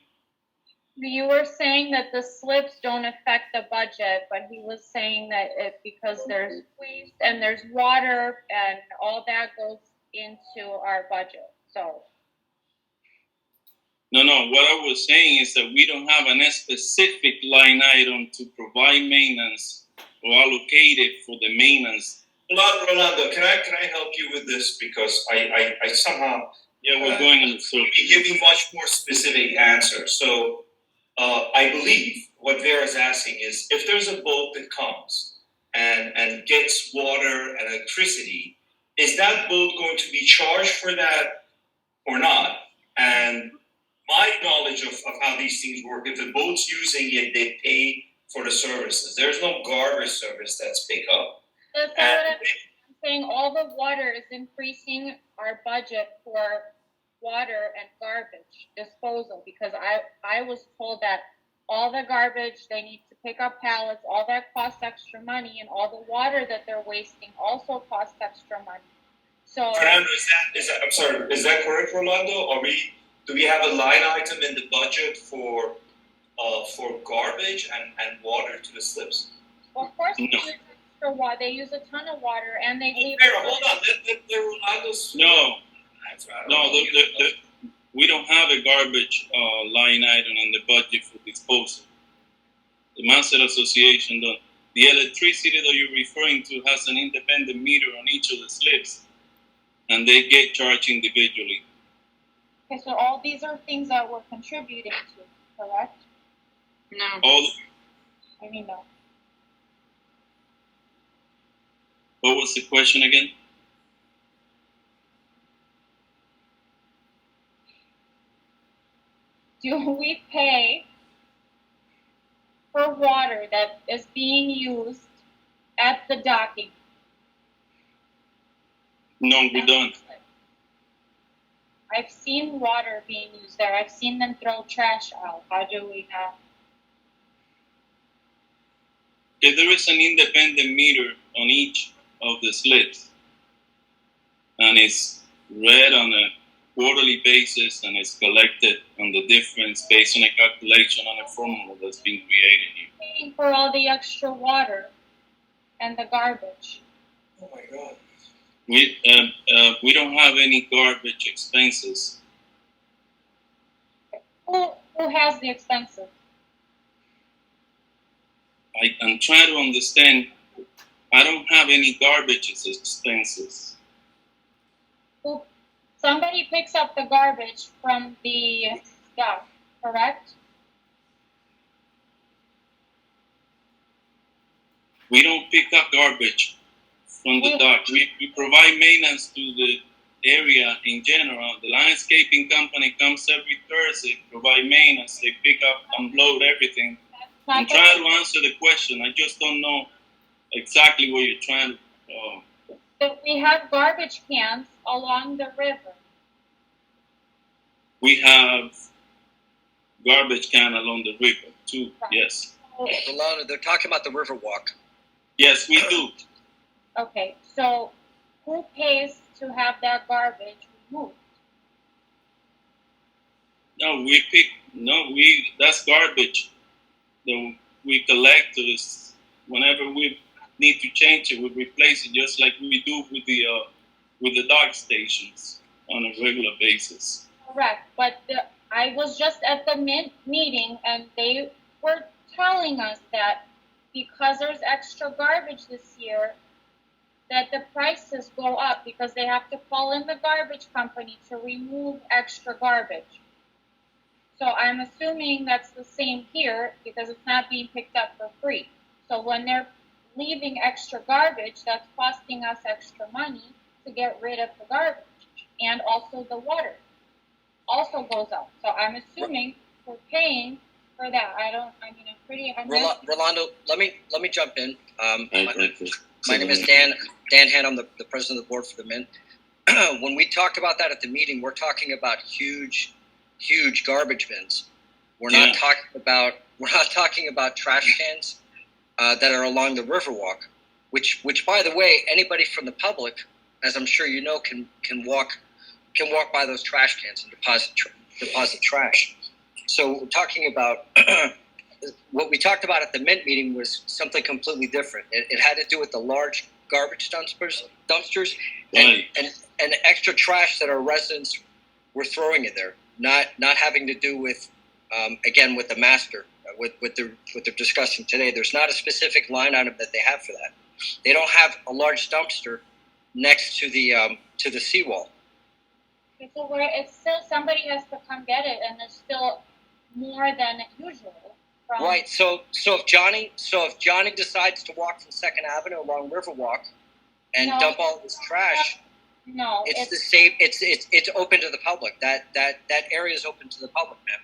You were saying that the slips don't affect the budget, but he was saying that because there's waste and there's water and all that goes into our budget. So. No. What I was saying is that we don't have a specific line item to provide maintenance or allocate it for the maintenance. Rolando, can I help you with this because I somehow we're going in the circle. Give me much more specific answer. So I believe what Vera's asking is if there's a boat that comes and gets water and electricity, is that boat going to be charged for that or not? And my knowledge of how these things work, if the boat's using it, they pay for the services. There's no garbage service that's pick up. That's not what I'm saying. All the water is increasing our budget for water and garbage disposal, because I was told that all the garbage they need to pick up pallets, all that costs extra money, and all the water that they're wasting also costs extra money. So Fernando, I'm sorry, is that correct, Rolando? Do we have a line item in the budget for garbage and water to the slips? Well, of course, No. they use extra water. They use a ton of water, and they leave. Hold on, let Rolando's. No, we don't have a garbage line item in the budget for disposal. The Master Association, the electricity that you're referring to has an independent meter on each of the slips, and they get charged individually. Okay, so all these are things that we're contributing to, correct? No. I mean, no. What was the question again? Do we pay for water that is being used at the docking? No, we don't. I've seen water being used there. I've seen them throw trash out. How do we not? Okay, there is an independent meter on each of the slips, and it's read on a quarterly basis, and it's collected on the difference based on a calculation on a formula that's been created here. Paying for all the extra water and the garbage. Oh my God. We don't have any garbage expenses. Who has the expenses? I'm trying to understand. I don't have any garbage expenses. Somebody picks up the garbage from the dock, correct? We don't pick up garbage from the dock. We provide maintenance to the area in general. The landscaping company comes every Thursday, provide maintenance. They pick up, unload everything. I'm trying to answer the question. I just don't know exactly what you're trying to. But we have garbage cans along the river. We have garbage can along the river too. Yes. Rolando, they're talking about the Riverwalk. Yes, we do. Okay, so who pays to have that garbage removed? That's garbage that we collect whenever we need to change it, we replace it just like we do with the dock stations on a regular basis. Correct, but I was just at the meeting and they were telling us that because there's extra garbage this year, that the prices go up because they have to call in the garbage company to remove extra garbage. So I'm assuming that's the same here because it's not being picked up for free. So when they're leaving extra garbage, that's costing us extra money to get rid of the garbage. And also the water also goes up. So I'm assuming we're paying for that. Rolando, let me jump in. My name is Dan Hand. I'm the president of the board for the Mint. When we talk about that at the meeting, we're talking about huge garbage bins. We're not talking about trash cans that are along the Riverwalk, which by the way, anybody from the public, as I'm sure you know, can walk by those trash cans and deposit trash. So we're talking about what we talked about at the Mint meeting was something completely different. It had to do with the large garbage dumpsters and extra trash that our residents were throwing in there, not having to do with again with the master what they're discussing today. There's not a specific line item that they have for that. They don't have a large dumpster next to the seawall. Okay, so it's still somebody has to come get it, and there's still more than usual. Right. So if Johnny decides to walk from Second Avenue along Riverwalk and dump all this trash, No, It's the same. It's open to the public. That area is open to the public, ma'am.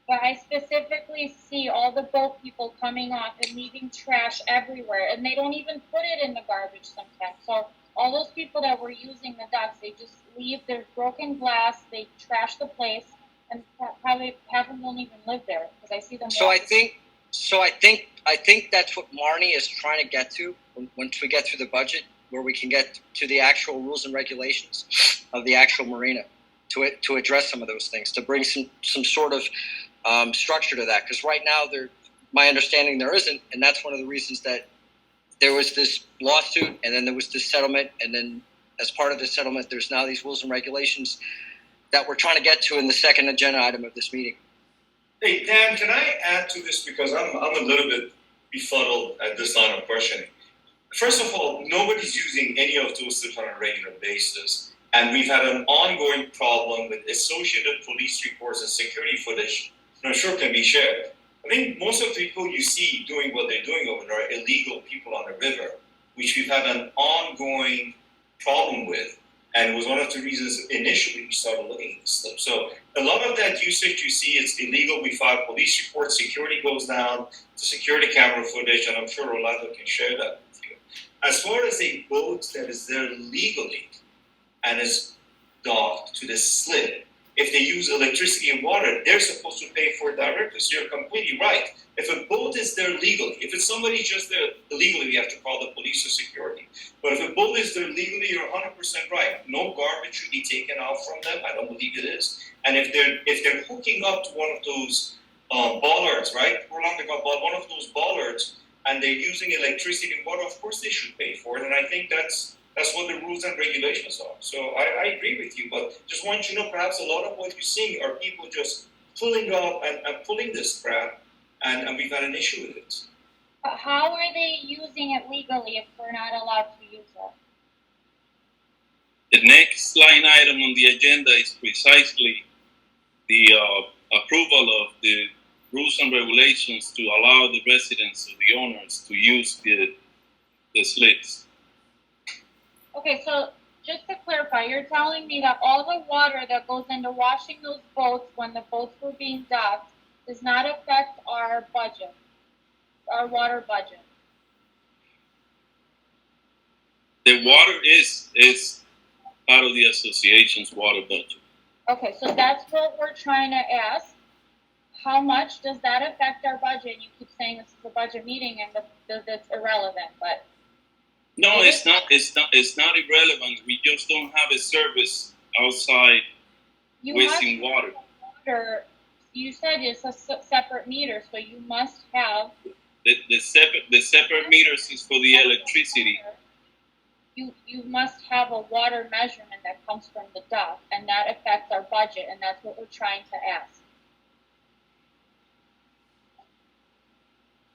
But I specifically see all the boat people coming off and leaving trash everywhere, and they don't even put it in the garbage sometimes. So all those people that were using the docks, they just leave their broken glass, they trash the place, and probably half of them don't even live there because I see them. So I think that's what Marnie is trying to get to once we get through the budget, where we can get to the actual rules and regulations of the actual marina to address some of those things, to bring some sort of structure to that. Because right now, my understanding there isn't, and that's one of the reasons that there was this lawsuit, and then there was this settlement, and then as part of the settlement, there's now these rules and regulations that we're trying to get to in the second agenda item of this meeting. Hey, Dan, can I add to this because I'm a little bit befuddled at this line of questioning. First of all, nobody's using any of those things on a regular basis. And we've had an ongoing problem with associated police reports and security footage I'm sure can be shared. I think most of the people you see doing what they're doing over there are illegal people on the river, which we've had an ongoing problem with. And it was one of the reasons initially we started looking at this stuff. So a lot of that usage you see is illegal. We file police reports, security goes down, the security camera footage, and I'm sure Rolando can share that with you. As far as a boat that is there legally and is docked to the slip, if they use electricity and water, they're supposed to pay for it directly. So you're completely right. If a boat is there legally, if it's somebody just there illegally, we have to call the police or security. But if a boat is there legally, you're 100% right. No garbage should be taken out from them. I don't believe it is. And if they're hooking up to one of those bollards, right? Rolando got one of those bollards, and they're using electricity and water, of course they should pay for it. And I think that's what the rules and regulations are. So I agree with you, but just want you to know perhaps a lot of what you're seeing are people just pulling up and pulling this crap, and we've had an issue with it. How are they using it legally if we're not allowed to use it? The next line item on the agenda is precisely the approval of the rules and regulations to allow the residents or the owners to use the slips. Okay, so just to clarify, you're telling me that all the water that goes into washing those boats when the boats were being docked does not affect our budget, our water budget? The water is part of the association's water budget. Okay, so that's what we're trying to ask. How much does that affect our budget? You keep saying this is a budget meeting and that's irrelevant, but no, it's not. It's not irrelevant. We just don't have a service outside wasting water. You said it's a separate meter, so you must have the separate meters is for the electricity. You must have a water measurement that comes from the dock, and that affects our budget, and that's what we're trying to ask.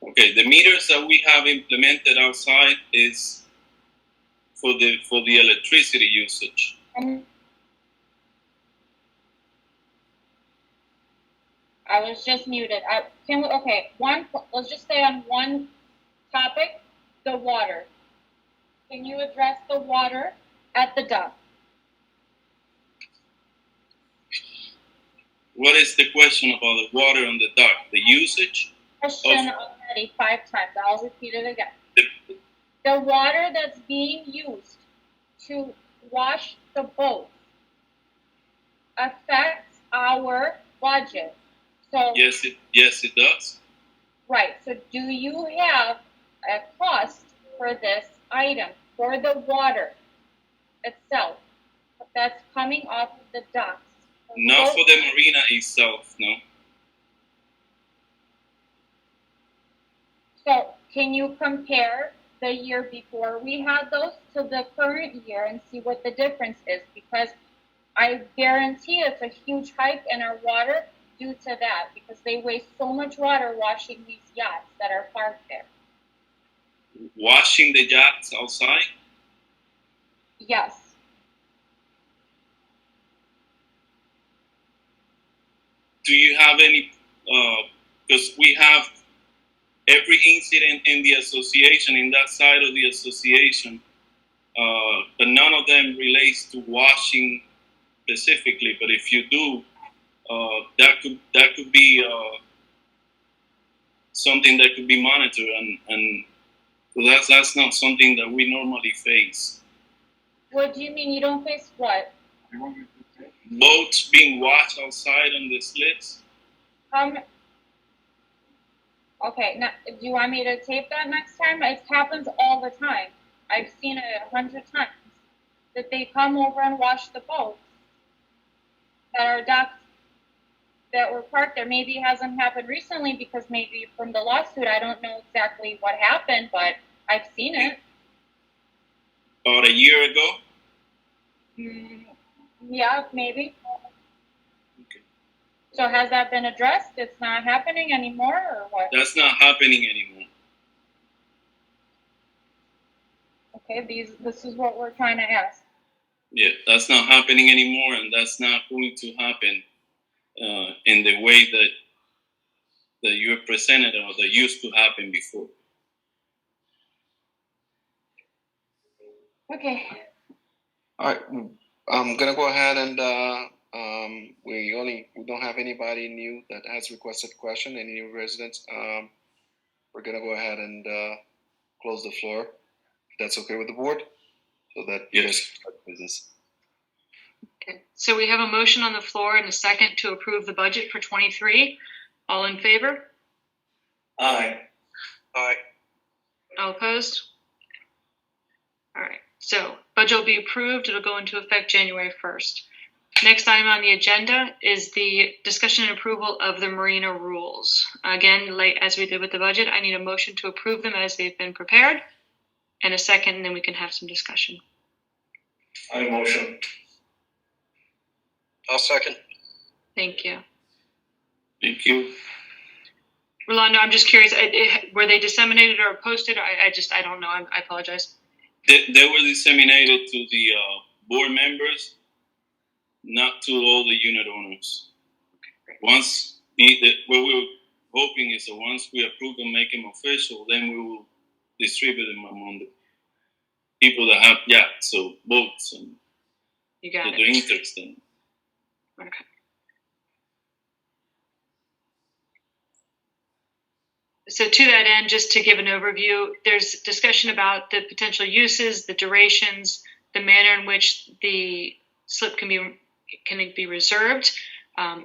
Okay, the meters that we have implemented outside is for the electricity usage. I was just muted. Let's just stay on one topic, the water. Can you address the water at the dock? What is the question about the water on the dock? The usage? Question already 5 times. I'll repeat it again. The water that's being used to wash the boat affects our budget. So yes, it does. Right. So do you have a cost for this item, for the water itself that's coming off of the docks? Not for the marina itself, no. So can you compare the year before we had those to the current year and see what the difference is? Because I guarantee it's a huge hike in our water due to that, because they waste so much water washing these yachts that are parked there. Washing the yachts outside? Yes. Do you have any, because we have every incident in the association, in that side of the association, but none of them relates to washing specifically. But if you do, that could be something that could be monitored, and that's not something that we normally face. What do you mean you don't face what? Boats being washed outside on the slips. Okay, now, do you want me to tape that next time? It happens all the time. I've seen it 100 times. That they come over and wash the boats that are docked, that were parked there. Maybe it hasn't happened recently because maybe from the lawsuit, I don't know exactly what happened, but I've seen it. About a year ago? Yeah, maybe. So has that been addressed? It's not happening anymore, or what? That's not happening anymore. Okay, this is what we're trying to ask. Yeah, that's not happening anymore, and that's not going to happen in the way that you presented or that used to happen before. Okay. All right, I'm gonna go ahead and we don't have anybody new that has requested a question. Any new residents? We're gonna go ahead and close the floor. If that's okay with the board, so that you guys can start business. Okay. So we have a motion on the floor and a second to approve the budget for 23. All in favor? Aye. Aye. All opposed? All right. So budget will be approved. It'll go into effect January 1st. Next item on the agenda is the discussion and approval of the marina rules. Again, as we did with the budget, I need a motion to approve them as they've been prepared, and a second, and then we can have some discussion. I motion. I'll second. Thank you. Thank you. Rolando, I'm just curious, were they disseminated or posted? I don't know. I apologize. They were disseminated to the board members, not to all the unit owners. Once what we're hoping is that once we approve and make them official, then we will distribute them among the people that have boats and you got that they're interested in. Okay. So to that end, just to give an overview, there's discussion about the potential uses, the durations, the manner in which the slip can be reserved,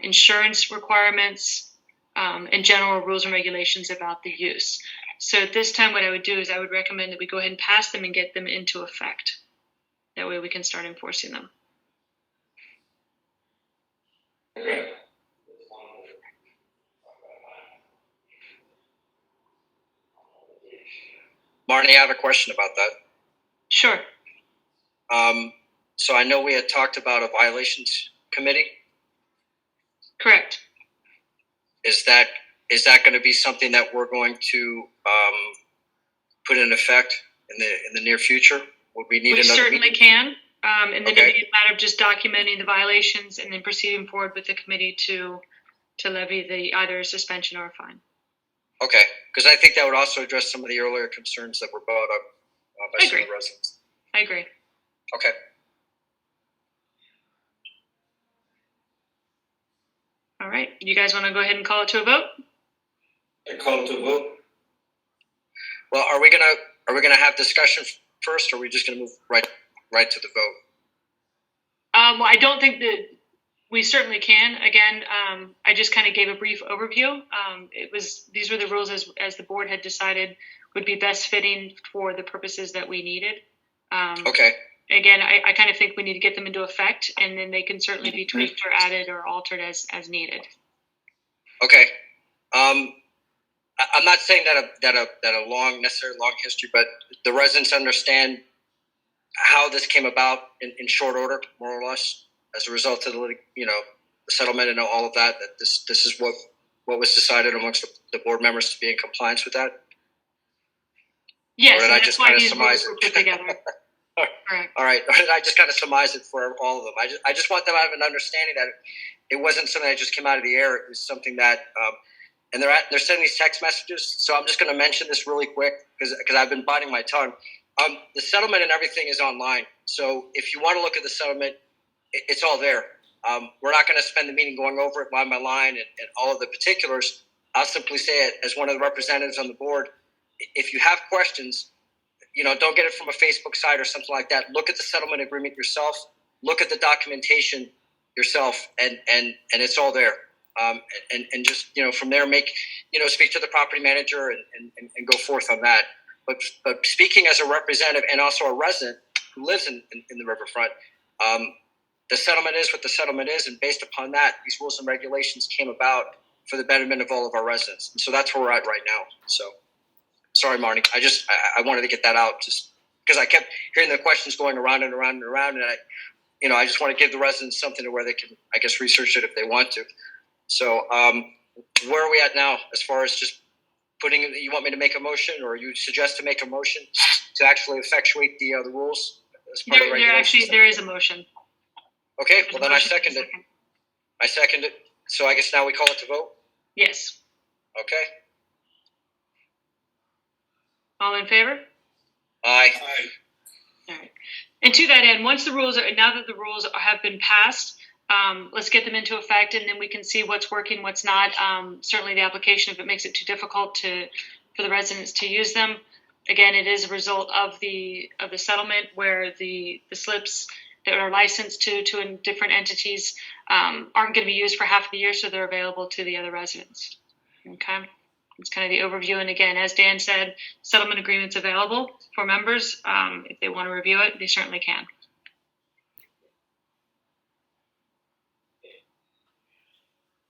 insurance requirements, and general rules and regulations about the use. So at this time, what I would do is I would recommend that we go ahead and pass them and get them into effect. That way we can start enforcing them. Okay. Marnie, I have a question about that. Sure. So I know we had talked about a violations committee. Correct. Is that going to be something that we're going to put in effect in the near future? Would we need we another certainly meeting? can. And then it'd be a matter of just documenting the violations and then proceeding forward with the committee to levy either a suspension or a fine. Okay, because I think that would also address some of the earlier concerns that were brought up by some of the residents. I agree. Okay. All right. You guys want to go ahead and call it to a vote? I call it to a vote. Well, are we gonna have discussion first, or are we just gonna move right to the vote? Well, I don't think that we certainly can. Again, I just kind of gave a brief overview. These were the rules as the board had decided would be best fitting for the purposes that we needed. Okay. Again, I kind of think we need to get them into effect, and then they can certainly be tweaked or added or altered as needed. Okay. I'm not saying that a necessarily long history, but the residents understand how this came about in short order, more or less, as a result of the settlement and all of that. That this is what was decided amongst the board members to be in compliance with that. Yes, and that's why these rules were put together. All right. Or did I just kind of surmise it for all of them? I just want them to have an understanding that it wasn't something that just came out of the air. It was something that, and they're sending these text messages. So I'm just going to mention this really quick because I've been biting my tongue. The settlement and everything is online. So if you want to look at the settlement, it's all there. We're not going to spend the meeting going over it line by line and all of the particulars. I'll simply say it as one of the representatives on the board. If you have questions, don't get it from a Facebook site or something like that. Look at the settlement agreement yourself. Look at the documentation yourself, and it's all there. And just from there, speak to the property manager and go forth on that. But speaking as a representative and also a resident who lives in the riverfront, the settlement is what the settlement is, and based upon that, these rules and regulations came about for the betterment of all of our residents. And so that's where we're at right now. So, sorry, Marnie. I wanted to get that out just because I kept hearing the questions going around and around and around, and I just want to give the residents something to where they can, I guess, research it if they want to. So, where are we at now as far as just putting? You want me to make a motion, or you suggest to make a motion to actually effectuate the rules as part of the regulations? There is a motion. Okay, well then I second it. I second it. So I guess now we call it to vote? Yes. Okay. All in favor? Aye. All right. And to that end, now that the rules have been passed, let's get them into effect, and then we can see what's working, what's not. Certainly the application, if it makes it too difficult for the residents to use them. Again, it is a result of the settlement where the slips that are licensed to different entities aren't going to be used for half of the year, so they're available to the other residents. Okay, it's kind of the overview. And again, as Dan said, settlement agreement's available for members. If they want to review it, they certainly can.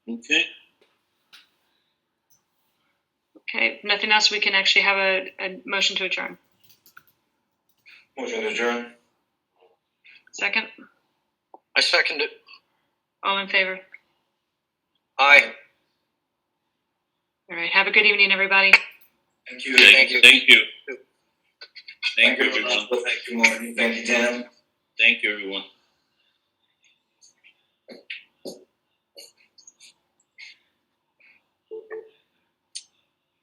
Okay. Okay, if nothing else, we can actually have a motion to adjourn. Motion to adjourn. Second? I second it. All in favor? Aye. All right, have a good evening, everybody. Thank you. Thank you. Thank you, Thank you, everyone. Thank you, Marnie. Thank you, Dan. Thank you, everyone.